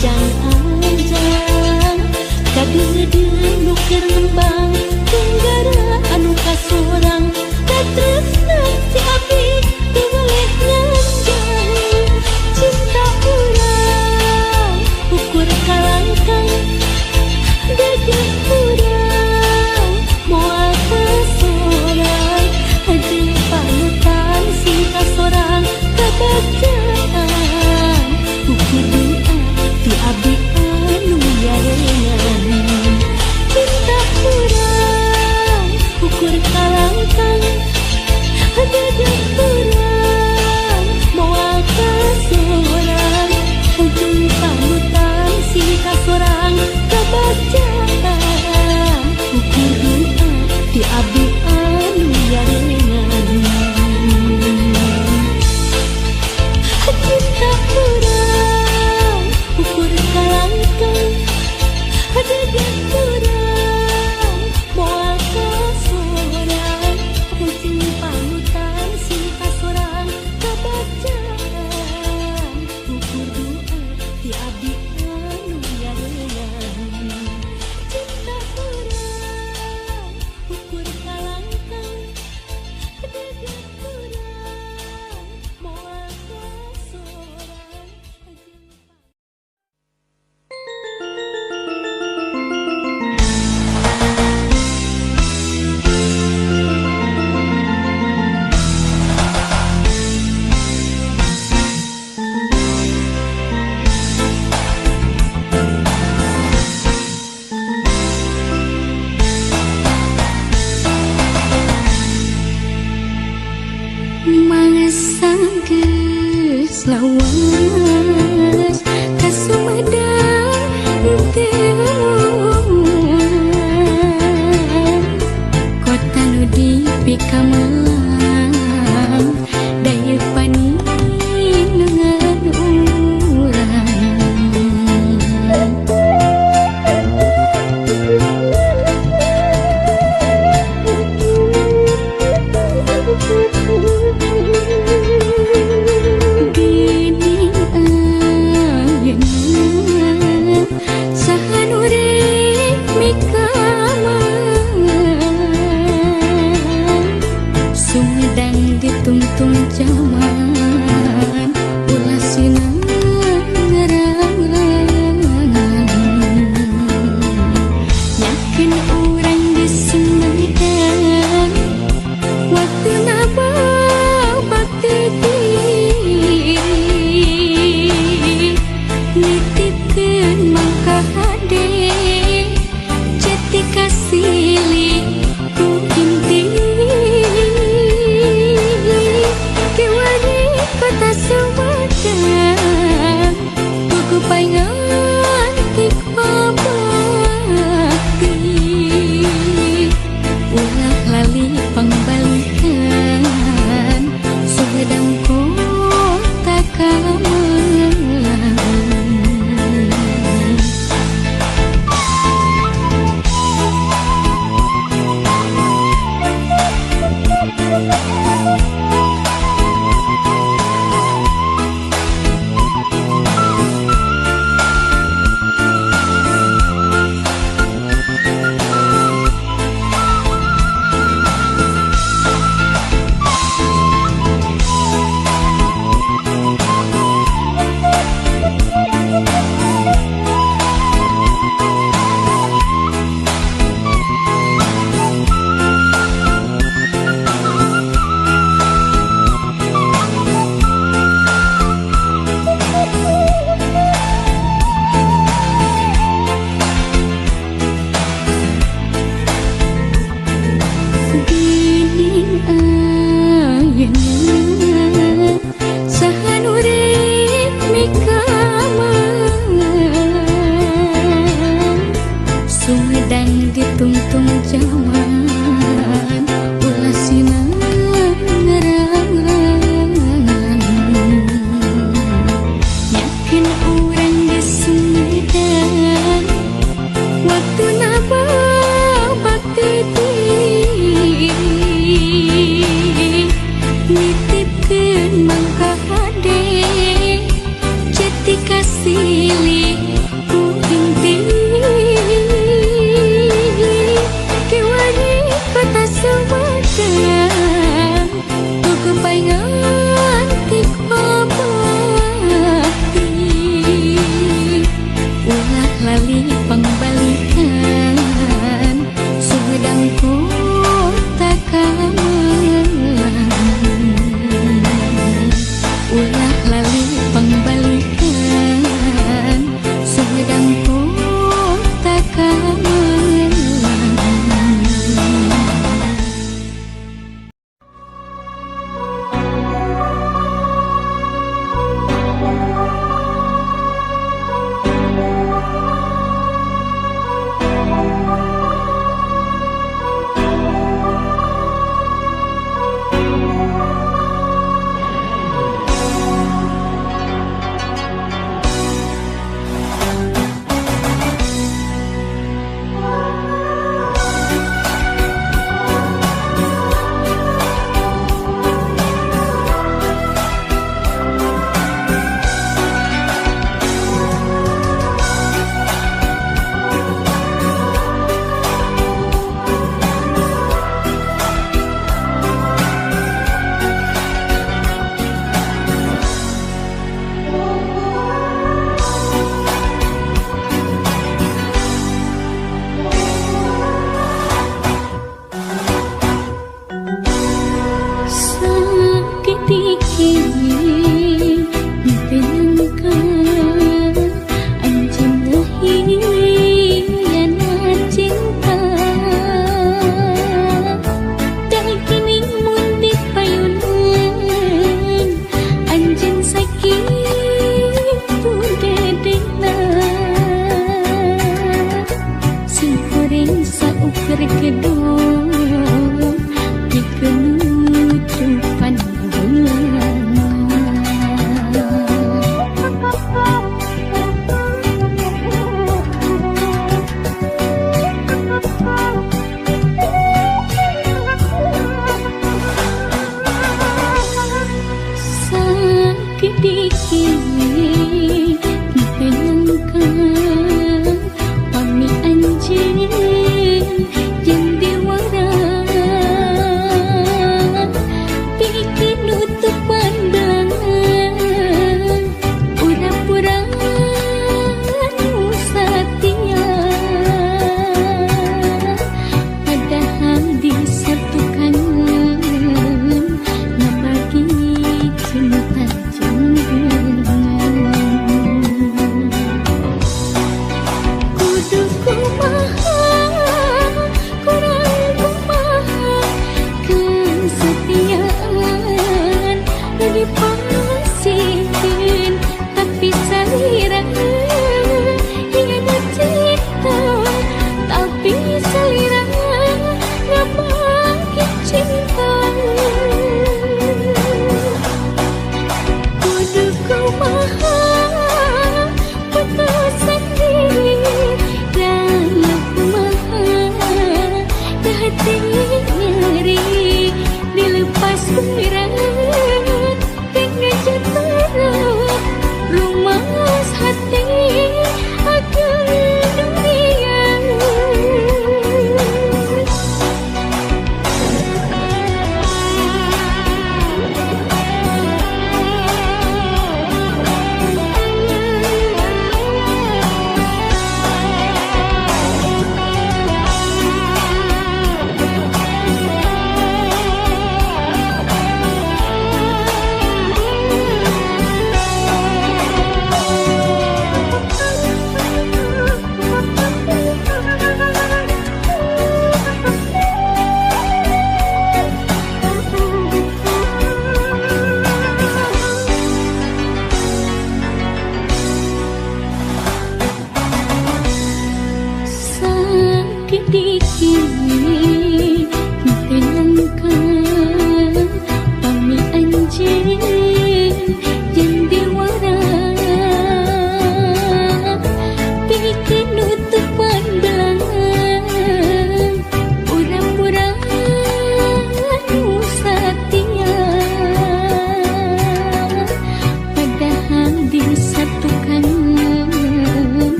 anjang-anjang kadeu-deu nu keur ngembang tunggara anu kasorang katresna si abdi teu boleh nyanjang cinta urang ukur kalangkang dede urang moal kasorang jeung panutan si kasorang kabacaan ukur doa ti abdi anu yarengan cinta urang ukur kalangkang dede urang moal kasorang jeung panutan si kasorang kabacaan ukur doa ti abdi anu yarengan cinta urang ukur kalangkang dede urang moal kasorang jeung panutan si kasorang kabacaan ukur doa ti abdi anu yarengan cinta urang ukur kalangkang dede urang moal kasorang Mangsa-geus lawas kasumedang teu kota nu dipikamelang daya paningan urang bini di kenutupan bulan. Sakit dikit dipenangkan pami anjing yang dewa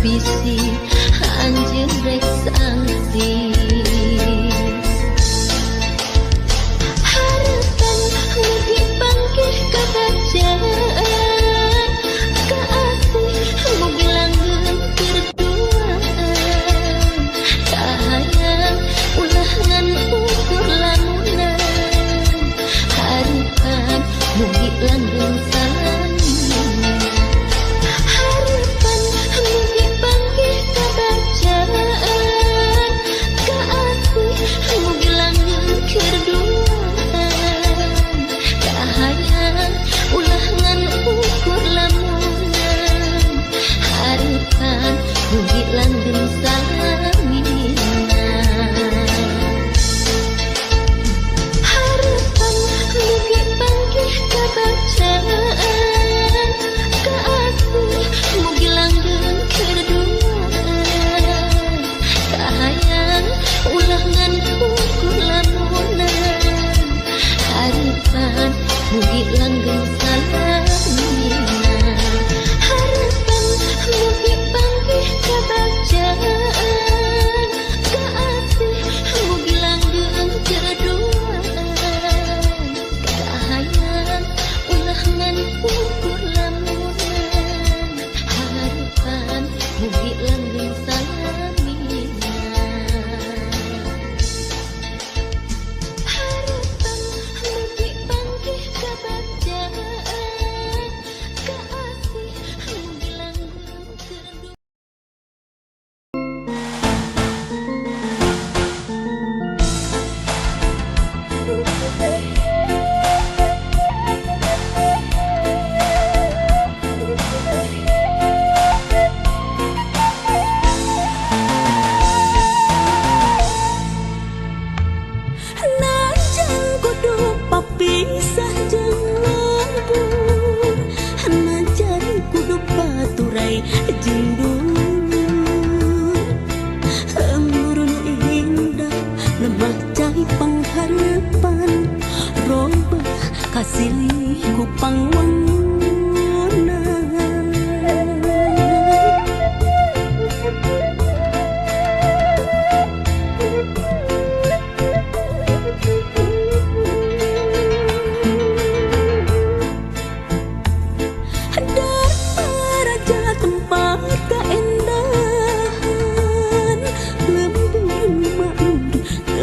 bisi anjeun rek sangsi harapan mugi bangkih kabacaan kaasih mugi langgeng kerduaan kahayang ulah ngan ukur lamunan harapan mugi langgeng langgeng samina harapan mugi bangkih kabacaan kaasih mugi langgeng kerduaan kahayang ulah ngan ukur lamunan harapan mugi langgeng samina harapan mugi bangkih kabacaan kaasih mugi langgeng kerduaan kahayang ulah ngan ukur lamunan harapan mugi langgeng samina harapan mugi bangkih kabacaan kaasih mugi langgeng kerduaan. Najang kudu papisah jeung lembur najan kudu paturai jeung dulur embur nu indah lemah cai pangharapan robah kasilih ku pangwangunan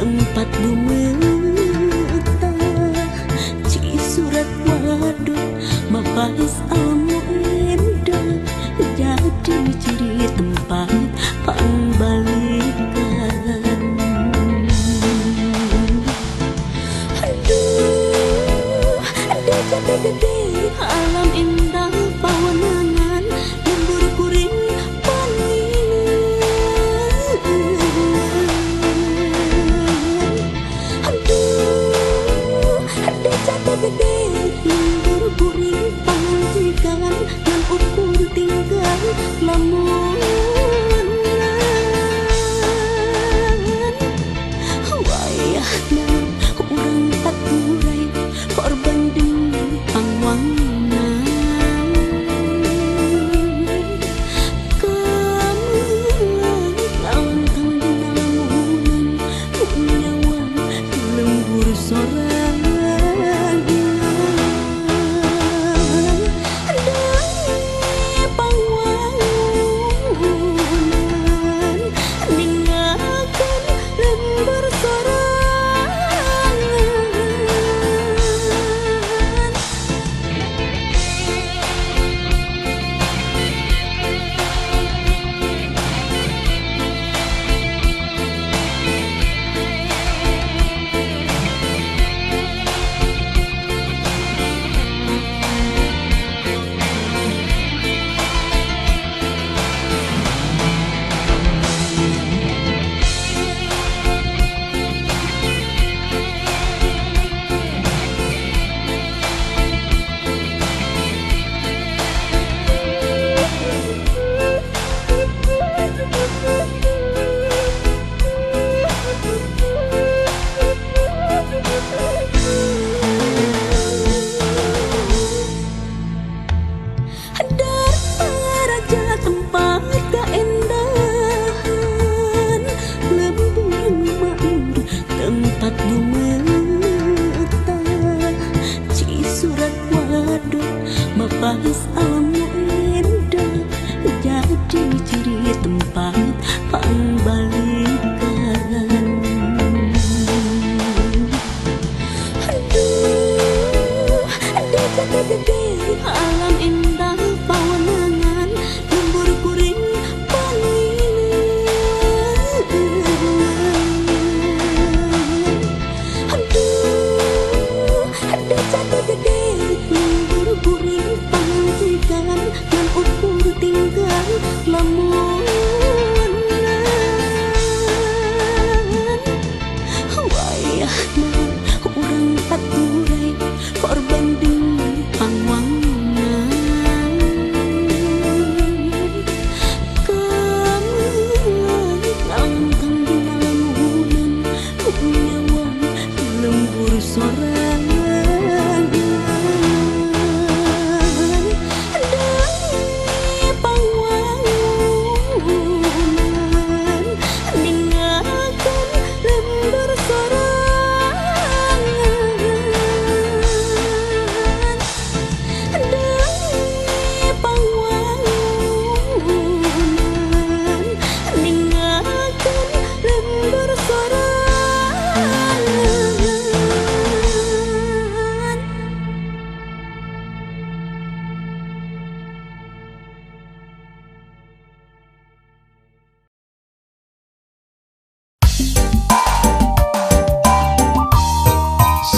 tempat bumetah ci surat waduk mapais almu indah jadi ciri tempat pangbalikan aduh gede alam indah pawenangan lembur kuring gede lembur kuring pangantikan dan ukur tinggal lamunan wayahna urang paturai korban demi pangwangunan kamu lawan kang dinamunan punyawan lembur sorang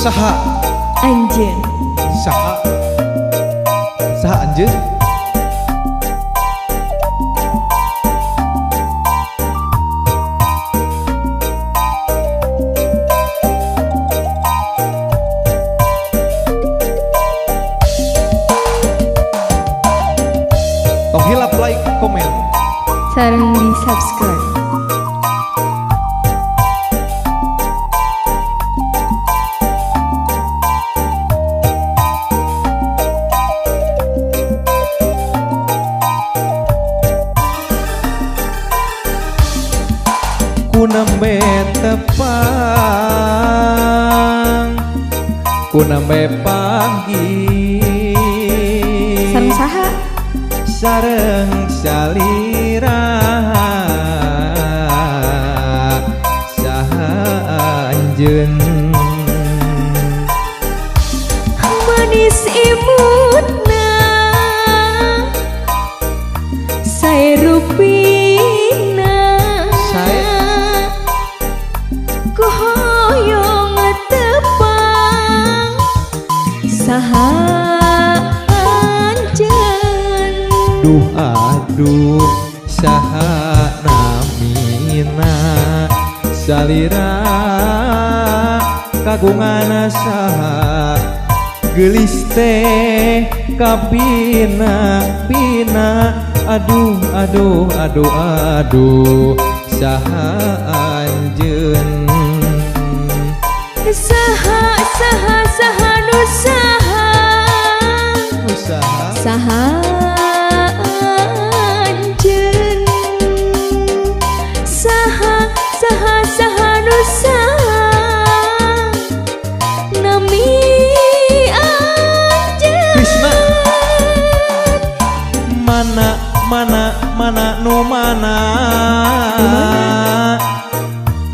saha Anjeun. saha saha anjeun tong hilap like komen Sareng di subscribe. ku nembe tepang ku nembe panggih Sareng saha? sareng salira saha anjeun Manis imutna sae rupina Sae? ku hoyong tepang saha anjeun. duh aduh saha namina salira kagungan saha geulis teh kabina pina aduh aduh aduh aduh saha anjeun Saha saha saha nu saha usaha saha anjeun saha saha saha nu saha nami anjeun. Krishna mana nu mana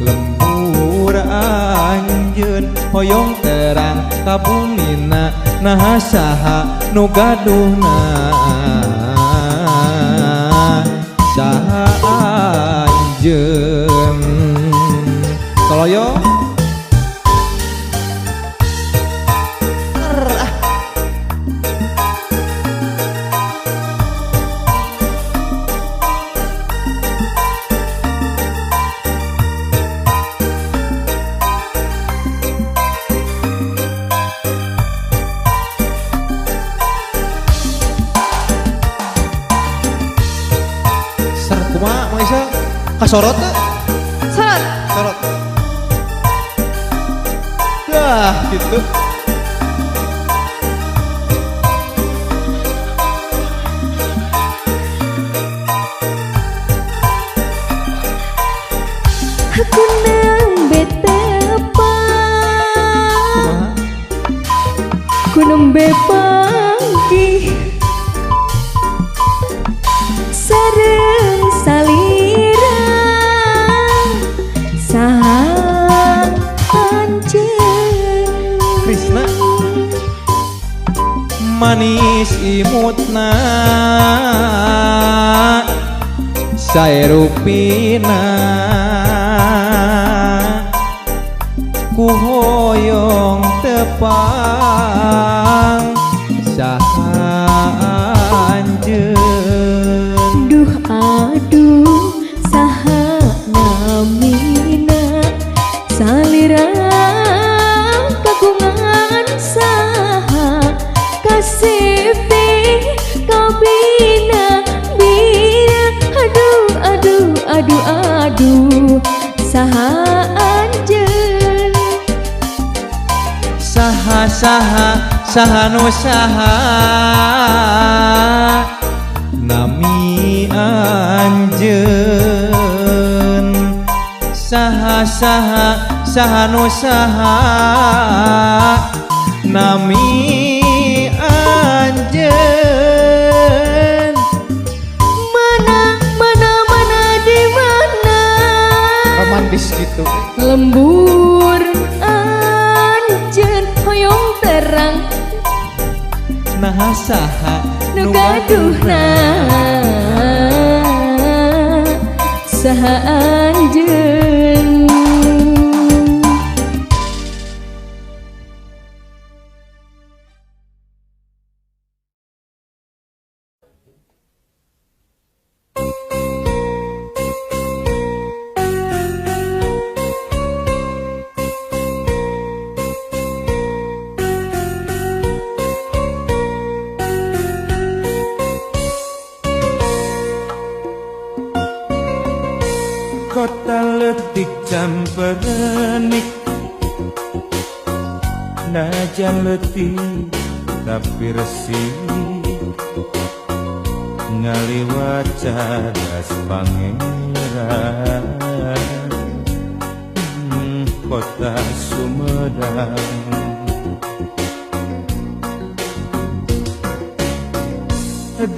lembur anjeun hoyong terang kabumina nah saha nu gaduhna saha anjeun toloyo kumaha Mang Isa kasorot teh Sorot. sorot dah gitu Aku nembe tepang kumaha ku nembe panggih sareng salira saha anjeun. Krishna manis imutna sae rupina ku hoyong tepang saha anjeun Duh aduh saha namina salira kagungan saha kasih kabina bina aduh aduh aduh aduh saha anjeun. saha saha nu saha nami anjeun saha saha nu saha nami anjeun Mana di mana romantis gitu lembur anjeun hoyong terang nah saha nu gaduhna saha anjeun. kota letik camperenik najan letih tapi resik ngaliwat cadas pangeran kota Sumedang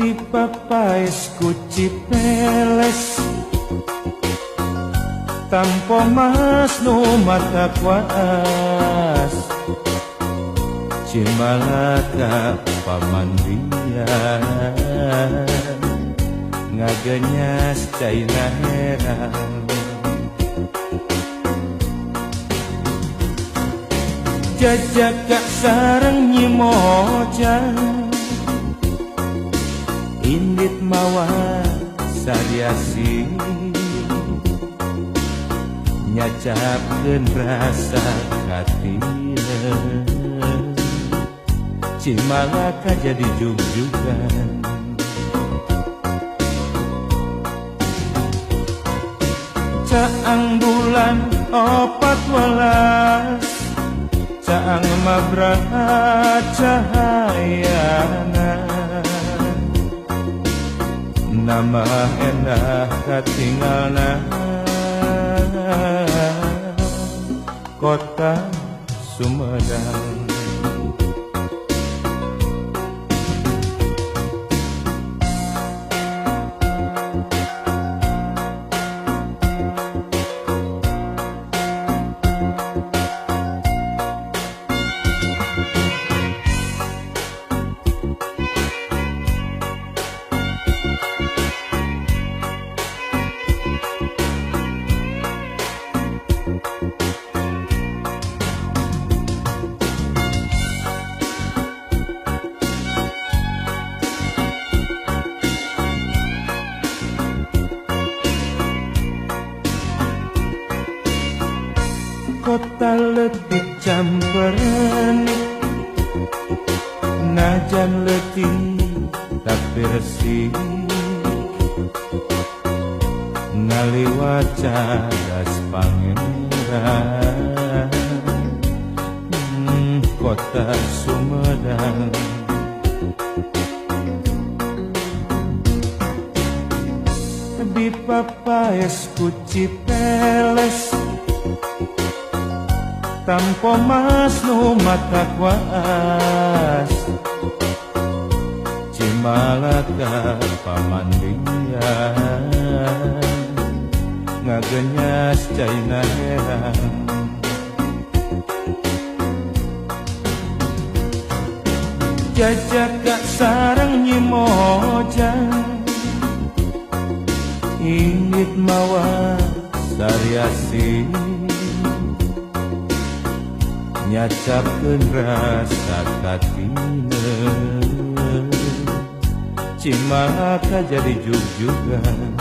di papais ku Cipeles tampo mas nu mata kuas Cimalaka pamandian ngagenyas caina heran jajaka sareng nyimojang indit mawa sariasi nyacapkeun rasa katina Cimalaka jadi jug-jugan caang bulan 14 caang mabrahat cahayana nama endah katinggalna kota Sumedang kota letih camperenik najan letih tapi resik ngaliwat cadas pangeran kota Sumedang di papais ku Cipeles tampo mas nu mata kuas Cimalaka pamandian ngagenyas caina heran jajaka sareng nyimojang ingit mawa sariasi nyacapkeun rasa katina Cimalaka jadi jug-jugan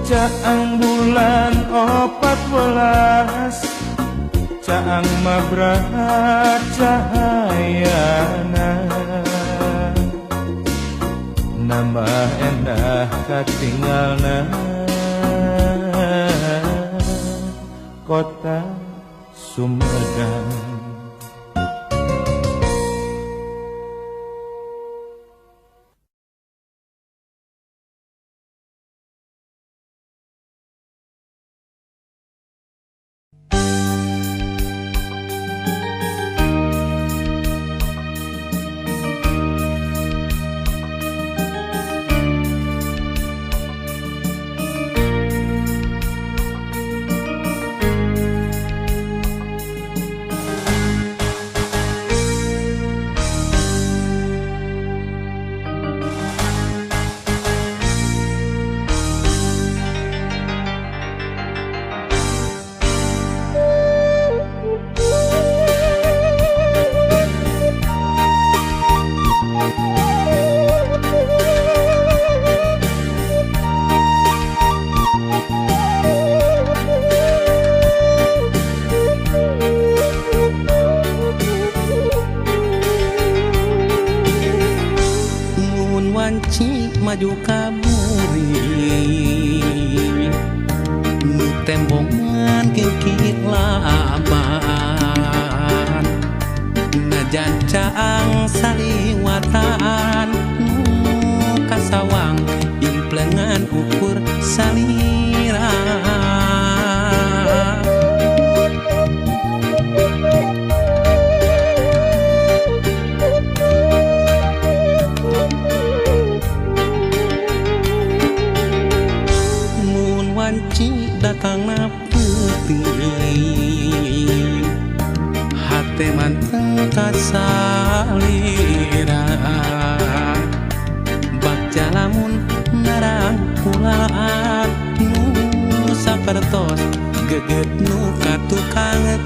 caang bulan 14 caang mabrahat cahayana nama endah katinggalna kota Sumedang maju kamuri nu tembongan kikit laban najan caang saliwatan nu kasawang implengan ukur salira datang na putih hati manteng kasalira bak jalamun narang pulaan nu sapertos geget nu katukang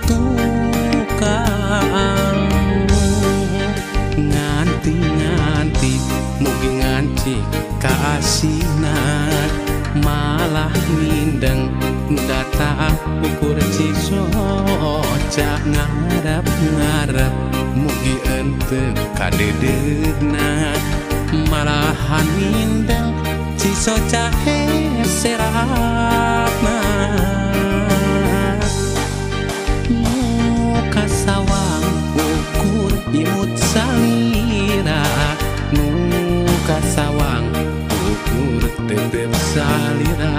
nganti mugi nganci kaasina malah mindeng data ukur cisoca ngarep mugi ente kadedegna malahan mindeng cisoca seratna muka sawang ukur imut salira muka sawang ukur tetep salira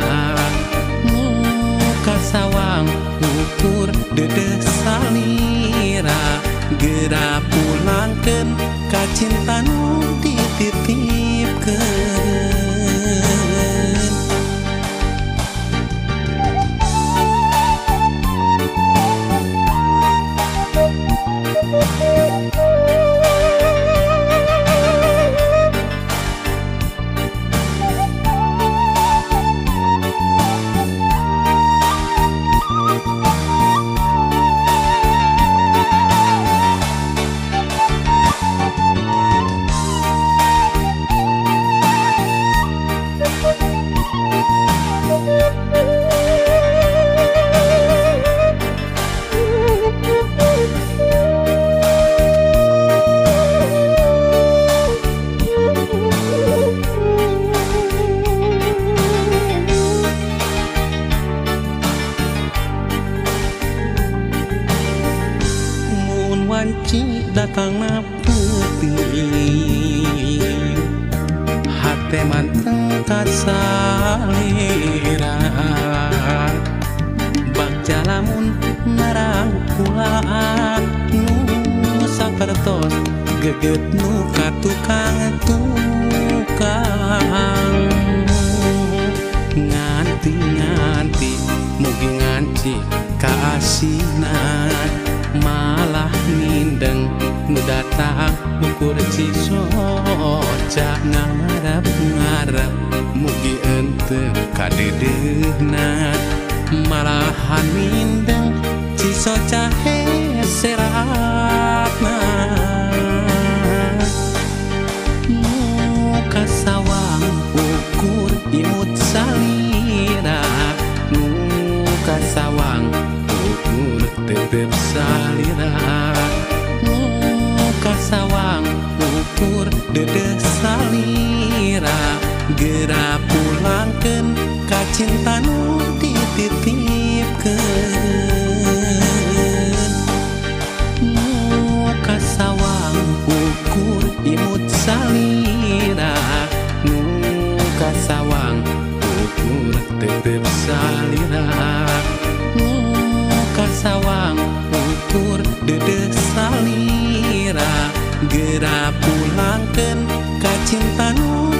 muka sawang ukur dedeh salira gera pulangkeun ka cinta nu dititipkeun wanci datang na putih hati manteng kasalira bak jalamun narang pulaan nu sapertos geget nu katukang nganti mugi nganci kaasina malah mindeng nu datang ukur cisoca ngarep mugi ente kadedegna malahan mindeng cisoca seratna muka sawang ukur imut salira muka sawang ukur tetep salira muka sawang ukur dedeh salira gera pulangkeun ka cinta nu dititipkeun muka sawang ukur imut salira muka sawang ukur tetep salira muka sawang ukur dedeh salira gera pulangkeun ka cinta nu